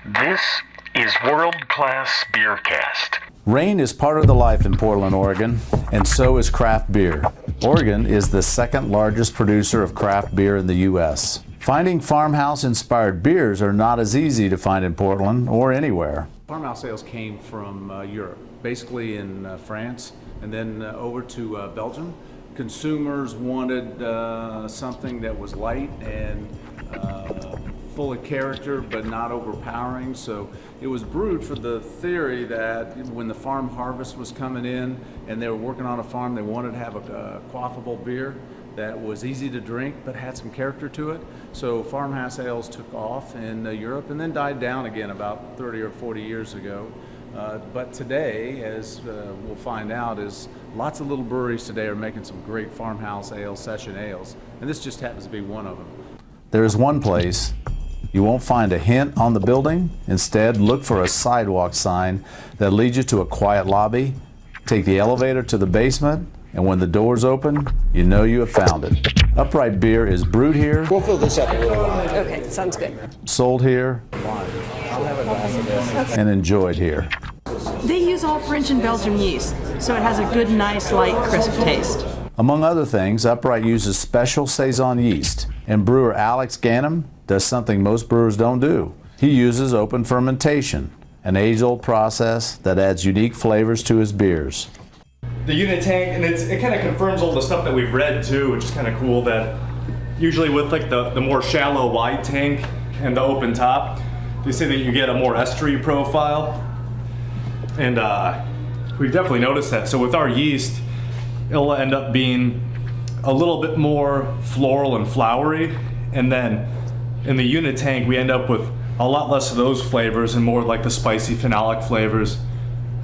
This is World Class BeerCast. Rain is part of the life in Portland, Oregon, and so is craft beer. Oregon is the second largest producer of craft beer in the U.S. Finding farmhouse-inspired beers are not as easy to find in Portland or anywhere. Farmhouse ales came from Europe, basically in France, and then over to Belgium. Consumers wanted something that was light and full of character but not overpowering, so it was brewed for the theory that when the farm harvest was coming in and they were working on a farm, they wanted to have a quaffable beer that was easy to drink but had some character to it. So farmhouse ales took off in Europe and then died down again about 30 or 40 years ago. But today, as we'll find out, is lots of little breweries today are making some great farmhouse ales, session ales, and this just happens to be one of them. There is one place you won't find a hint on the building. Instead, look for a sidewalk sign that leads you to a quiet lobby. Take the elevator to the basement, and when the doors open, you know you have found it. Upright beer is brewed here. We'll fill this up a little while. Okay, sounds good. Sold here. I'll have a glass of this. And enjoyed here. They use all French and Belgian yeast, so it has a good, nice, light, crisp taste. Among other things, Upright uses special Saison yeast, and brewer Alex Ganem does something most brewers don't do. He uses open fermentation, an age-old process that adds unique flavors to his beers. The unit tank, and it kind of confirms all the stuff that we've read too, which is kind of cool, that usually with like the more shallow wide tank and the open top, they say that you get a more estery profile, and we've definitely noticed that. So with our yeast, it'll end up being a little bit more floral and flowery, and then in the unit tank we end up with a lot less of those flavors and more like the spicy phenolic flavors.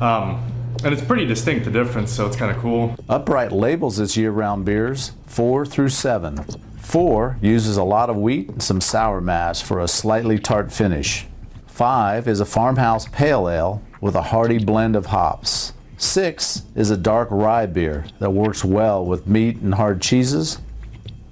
And it's pretty distinct, the difference, so it's kind of cool. Upright labels its year-round beers 4 through 7. 4 uses a lot of wheat and some sour mash for a slightly tart finish. 5 is a farmhouse pale ale with a hearty blend of hops. 6 is a dark rye beer that works well with meat and hard cheeses.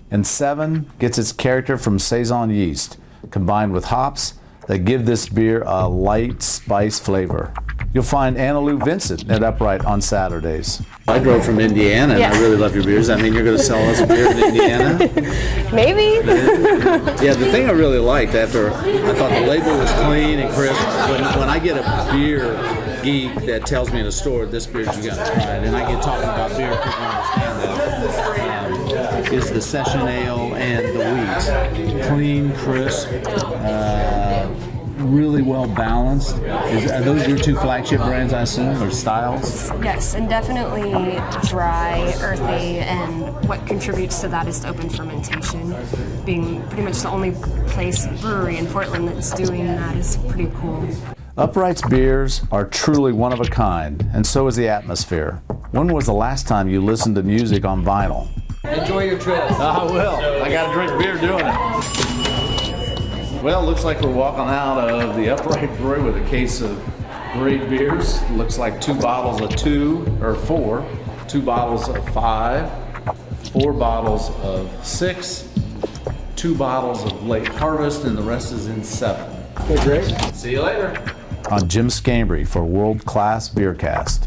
And 7 gets its character from Saison yeast, combined with hops that give this beer a light spice flavor. You'll find Anna Lou Vincent at Upright on Saturdays. I drove from Indiana, and I really love your beers. I mean, you're going to sell us beer in Indiana? Maybe. Yeah, the thing I really liked I thought the label was clean and crisp. When I get a beer geek that tells me in a store, this beer you got to try it, and I get talking about beer, people understand that. It's the session ale and the wheat. Clean, crisp, really well balanced. Are those your two flagship brands, I assume, or styles? Yes, and definitely dry, earthy, and what contributes to that is the open fermentation. Being pretty much the only brewery in Portland that's doing that is pretty cool. Upright's beers are truly one of a kind, and so is the atmosphere. When was the last time you listened to music on vinyl? Enjoy your trip. I will. I got to drink beer doing it. Well, looks like we're walking out of the Upright Brewery with a case of great beers. Looks like 2 bottles of 2 or 4, 2 bottles of 5, 4 bottles of 6, 2 bottles of late harvest, and the rest is in 7. Okay, great. See you later. I'm Jim Scambry for World Class BeerCast.